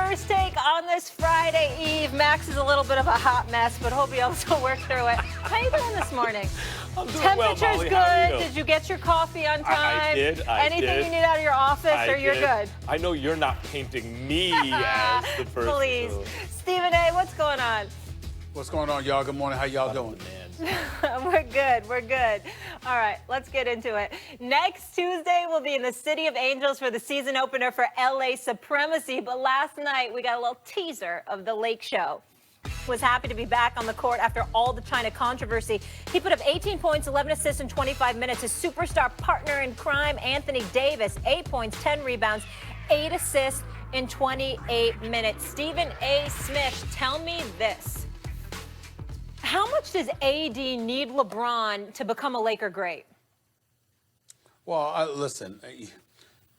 First Take on this Friday Eve. Max is a little bit of a hot mess, but he'll be able to work through it. How you doing this morning? I'm doing Temperature's well, Molly. good. How are you? Did you get your coffee on time? I did. Anything you need out of your office, or you're good? I know you're not painting me as the person. Please. Stephen A., what's going on? What's going on, y'all? Good morning. How y'all doing? We're good. We're good. All right, let's get into it. Next Tuesday, we'll be in the City of Angels for the season opener for LA Supremacy. But last night, we got a little teaser of the Lake Show. Was happy to be back on the court after all the China controversy. He put up 18 points, 11 assists in 25 minutes. His superstar partner in crime, Anthony Davis, 8 points, 10 rebounds, 8 assists in 28 minutes. Stephen A. Smith, tell me this. How much does AD need LeBron to become a Laker great? Well, listen,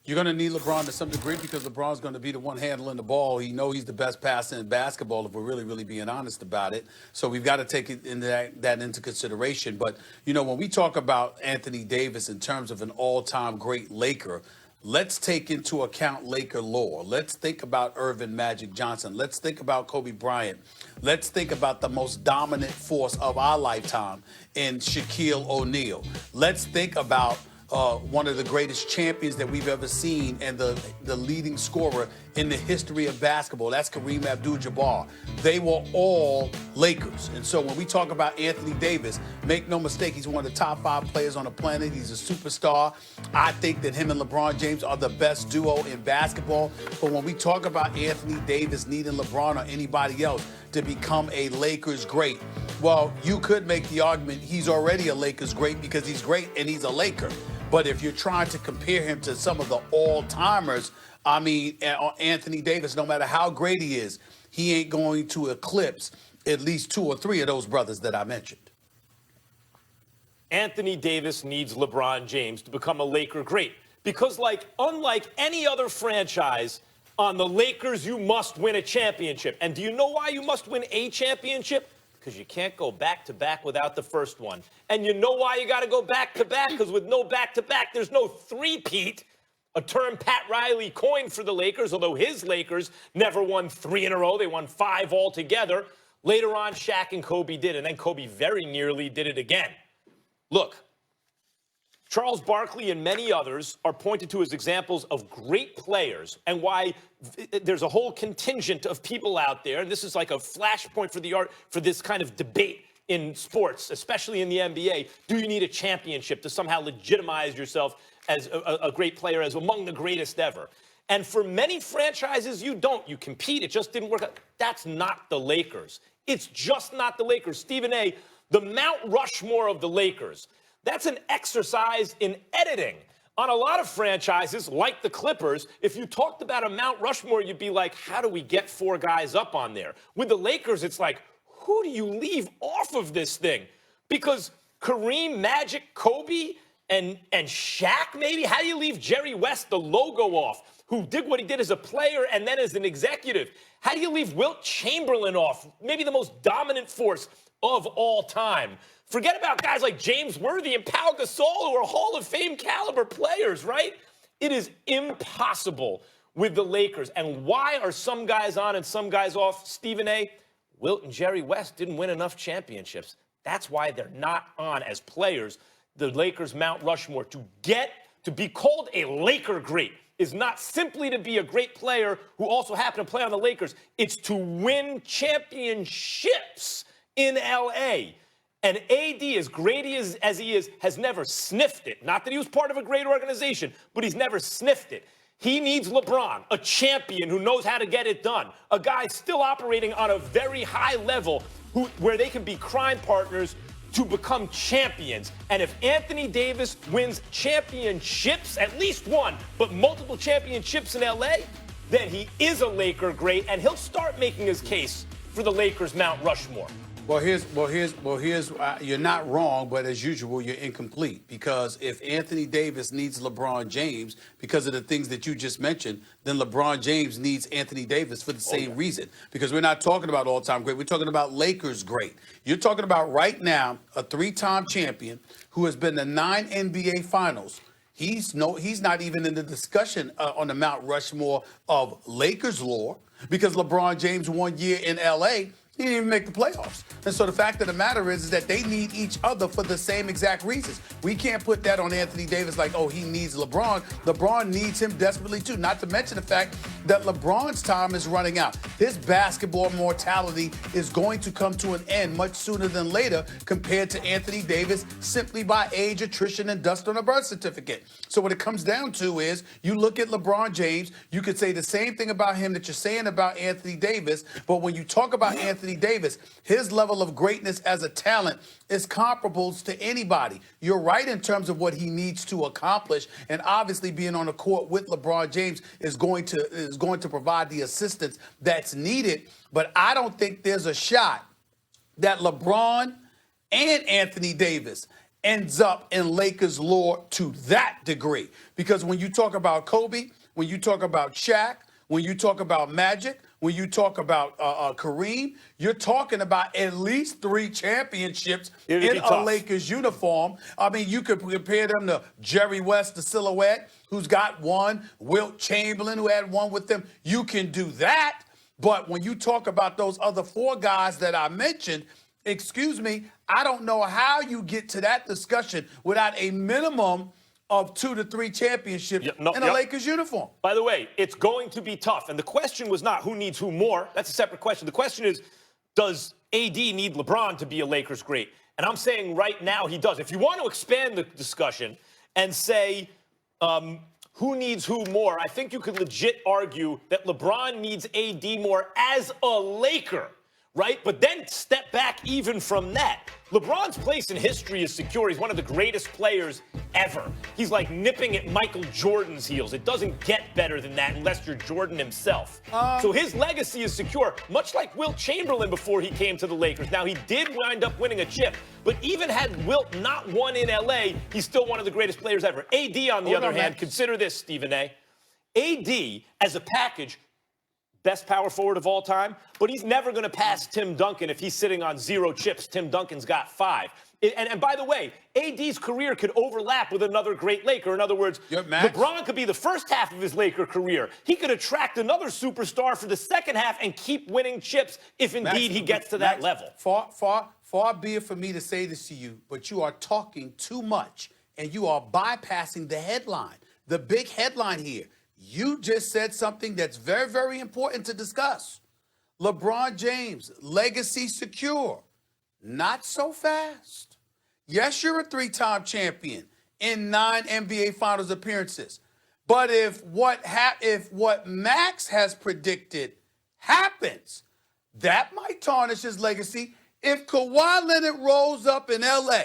you're going to need LeBron to some degree because LeBron's going to be the one handling the ball. He's the best passer in basketball if we're really being honest about it. So we've got to take it into that into consideration. But, when we talk about Anthony Davis in terms of an all-time great Laker, let's take into account Laker lore. Let's think about Irvin Magic Johnson. Let's think about Kobe Bryant. Let's think about the most dominant force of our lifetime in Shaquille O'Neal. Let's think about one of the greatest champions that we've ever seen and the leading scorer in the history of basketball. That's Kareem Abdul-Jabbar. They were all Lakers. And so when we talk about Anthony Davis, make no mistake, he's one of the top 5 players on the planet. He's a superstar. I think that him and LeBron James are the best duo in basketball. But when we talk about Anthony Davis needing LeBron or anybody else to become a Lakers great, well, you could make the argument he's already a Lakers great because he's great and he's a Laker. But if you're trying to compare him to some of the all-timers, Anthony Davis, no matter how great he is, he ain't going to eclipse at least 2 or 3 of those brothers that I mentioned. Anthony Davis needs LeBron James to become a Laker great because, unlike any other franchise, on the Lakers, you must win a championship. And do you know why you must win a championship? Because you can't go back-to-back without the first one. And you know why you got to go back-to-back? Because with no back-to-back, there's no three-peat, a term Pat Riley coined for the Lakers, although his Lakers never won 3 in a row. They won 5 altogether. Later on, Shaq and Kobe did, and then Kobe very nearly did it again. Look, Charles Barkley and many others are pointed to as examples of great players and why there's a whole contingent of people out there, and this is like a flashpoint for this kind of debate in sports, especially in the NBA. Do you need a championship to somehow legitimize yourself as a great player, as among the greatest ever? And for many franchises, you don't. You compete. It just didn't work out. That's not the Lakers. It's just not the Lakers. Stephen A., the Mount Rushmore of the Lakers, that's an exercise in editing. On a lot of franchises, like the Clippers, if you talked about a Mount Rushmore, you'd be like, how do we get 4 guys up on there? With the Lakers, it's like, who do you leave off of this thing? Because Kareem, Magic, Kobe, and Shaq, maybe? How do you leave Jerry West, the logo, off, who did what he did as a player and then as an executive? How do you leave Wilt Chamberlain off, maybe the most dominant force of all time? Forget about guys like James Worthy and Pau Gasol, who are Hall of Fame caliber players, right? It is impossible with the Lakers. And why are some guys on and some guys off, Stephen A.? Wilt and Jerry West didn't win enough championships. That's why they're not on as players. The Lakers Mount Rushmore, to be called a Laker great is not simply to be a great player who also happened to play on the Lakers. It's to win championships in L.A., and AD, as great as he is, has never sniffed it. Not that he was part of a great organization, but he's never sniffed it. He needs LeBron, a champion who knows how to get it done, a guy still operating on a very high level where they can be crime partners to become champions. And if Anthony Davis wins championships, at least one, but multiple championships in L.A., then he is a Laker great, and he'll start making his case for the Lakers Mount Rushmore. Well, here's you're not wrong, but as usual, you're incomplete. Because if Anthony Davis needs LeBron James because of the things that you just mentioned, then LeBron James needs Anthony Davis for the same reason. Because we're not talking about all-time great. We're talking about Lakers great. You're talking about right now a 3-time champion who has been to 9 NBA Finals. He's not even in the discussion on the Mount Rushmore of Lakers lore. because LeBron James 1 year in LA, he didn't even make the playoffs. And so the fact of the matter is that they need each other for the same exact reasons. We can't put that on Anthony Davis like, oh, he needs LeBron. LeBron needs him desperately too. Not to mention the fact that LeBron's time is running out. His basketball mortality is going to come to an end much sooner than later compared to Anthony Davis simply by age, attrition, and dust on a birth certificate. So what it comes down to is you look at LeBron James, you could say the same thing about him that you're saying about Anthony Davis, but when you talk about Anthony Davis, his level of greatness as a talent is comparable to anybody. You're right in terms of what he needs to accomplish, and obviously being on the court with LeBron James is going to provide the assistance that's needed. But I don't think there's a shot that LeBron and Anthony Davis ends up in Lakers lore to that degree. Because when you talk about Kobe, when you talk about Shaq, when you talk about Magic, when you talk about Kareem, you're talking about at least 3 championships in a Lakers uniform. I mean, you could compare them to Jerry West, the silhouette, who's got 1, Wilt Chamberlain, who had 1 with them. You can do that. But when you talk about those other 4 guys that I mentioned, excuse me, I don't know how you get to that discussion without a minimum of 2 to 3 championships in a Lakers uniform. By the way, it's going to be tough. And the question was not who needs who more. That's a separate question. The question is, does AD need LeBron to be a Lakers great? And I'm saying right now he does. If you want to expand the discussion and say who needs who more, I think you could legit argue that LeBron needs AD more as a Laker, right? But then step back even from that. LeBron's place in history is secure. He's one of the greatest players ever. He's like nipping at Michael Jordan's heels. It doesn't get better than that unless you're Jordan himself. So his legacy is secure, much like Wilt Chamberlain before he came to the Lakers. Now, he did wind up winning a chip, but even had Wilt not won in LA, he's still one of the greatest players ever. AD, on the other hand, consider this, Stephen A. AD, as a package, best power forward of all time, but he's never going to pass Tim Duncan if he's sitting on 0 chips. Tim Duncan's got 5. And by the way, AD's career could overlap with another great Laker. In other words, LeBron could be the first half of his Laker career. He could attract another superstar for the second half and keep winning chips if indeed he gets to that level. Far be it for me to say this to you, but you are talking too much and you are bypassing the headline, the big headline here. You just said something that's very, very important to discuss. LeBron James, legacy secure. Not so fast. Yes, you're a 3-time champion in 9 NBA Finals appearances. But if what Max has predicted happens, that might tarnish his legacy. If Kawhi Leonard rolls up in LA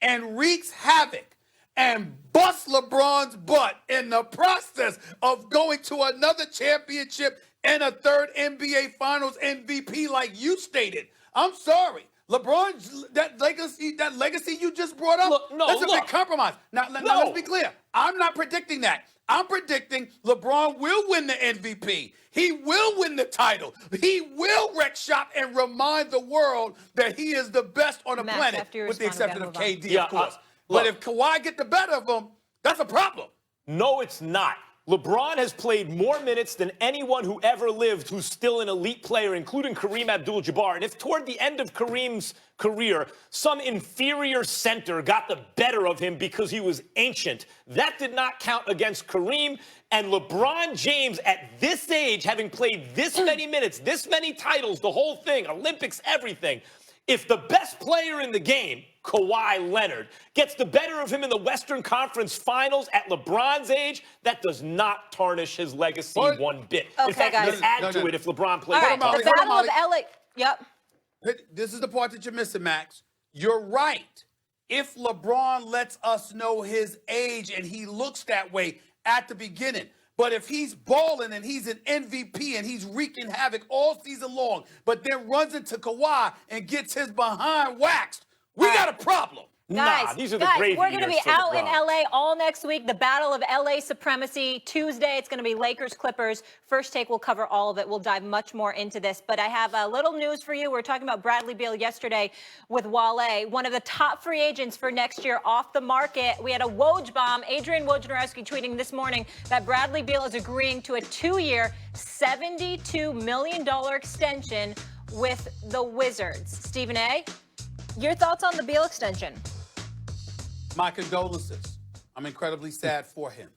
and wreaks havoc and bust LeBron's butt in the process of going to another championship and a 3rd NBA Finals MVP like you stated. I'm sorry. LeBron, that legacy you just brought up, that's a big compromise. Now, let's be clear. I'm not predicting that. I'm predicting LeBron will win the MVP. He will win the title. He will wreck shop and remind the world that he is the best on the planet, with the exception of KD, of course. But if Kawhi get the better of him, that's a problem. No, it's not. LeBron has played more minutes than anyone who ever lived who's still an elite player, including Kareem Abdul-Jabbar. And if toward the end of Kareem's career, some inferior center got the better of him because he was ancient, that did not count against Kareem. And LeBron James, at this age, having played this many minutes, this many titles, the whole thing, Olympics, everything, if the best player in the game, Kawhi Leonard, gets the better of him in the Western Conference Finals at LeBron's age, that does not tarnish his legacy one bit. Okay, in fact, guys. it add to it if LeBron plays. All right, the Battle of LA. Yep. This is the part that you're missing, Max. You're right. If LeBron lets us know his age and he looks that way at the beginning, but if he's balling and he's an MVP and he's wreaking havoc all season long, but then runs into Kawhi and gets his behind waxed, we got a problem. Nah, these are the guys, gravy we're going to years be for out in LeBron. LA all next week. The battle of LA supremacy. Tuesday, it's going to be Lakers Clippers. First Take will cover all of it. We'll dive much more into this. But I have a little news for you. We were talking about Bradley Beal yesterday with Wale, one of the top free agents for next year off the market. We had a Woj bomb. Adrian Wojnarowski tweeting this morning that Bradley Beal is agreeing to a 2-year, $72 million extension with the Wizards. Stephen A., your thoughts on the Beal extension? My condolences. I'm incredibly sad for him.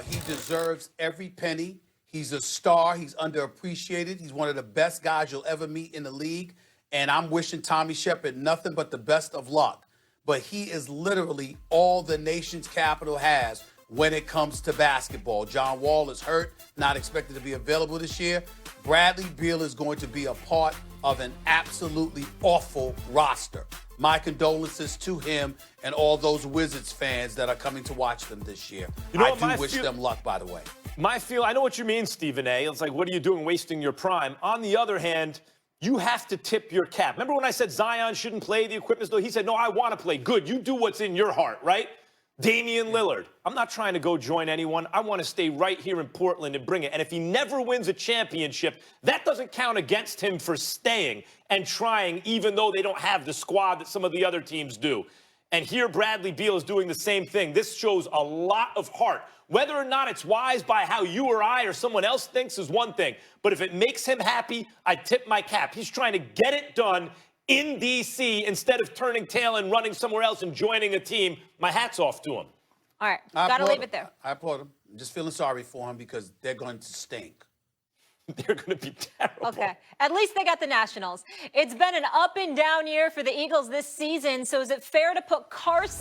He deserves every penny. He's a star. He's underappreciated. He's one of the best guys you'll ever meet in the league. And I'm wishing Tommy Shepard nothing but the best of luck. But he is literally all the nation's capital has when it comes to basketball. John Wall is hurt, not expected to be available this year. Bradley Beal is going to be a part of an absolutely awful roster. My condolences to him and all those Wizards fans that are coming to watch them this year. You know I what, do wish them luck, by the way. I know what you mean, Stephen A. It's like, what are you doing wasting your prime? On the other hand, you have to tip your cap. Remember when I said Zion shouldn't play, the equipment's though? He said, no, I want to play. Good, you do what's in your heart, right? Damian Lillard, I'm not trying to go join anyone. I want to stay right here in Portland and bring it. And if he never wins a championship, that doesn't count against him for staying and trying, even though they don't have the squad that some of the other teams do. And here Bradley Beal is doing the same thing. This shows a lot of heart. Whether or not it's wise by how you or I or someone else thinks is one thing. But if it makes him happy, I tip my cap. He's trying to get it done in D.C. instead of turning tail and running somewhere else and joining a team. My hat's off to him. All right, got to leave it there. I applaud him. I'm just feeling sorry for him because they're going to stink. They're going to be terrible. Okay, at least they got the Nationals. It's been an up and down year for the Eagles this season, so is it fair to put Carson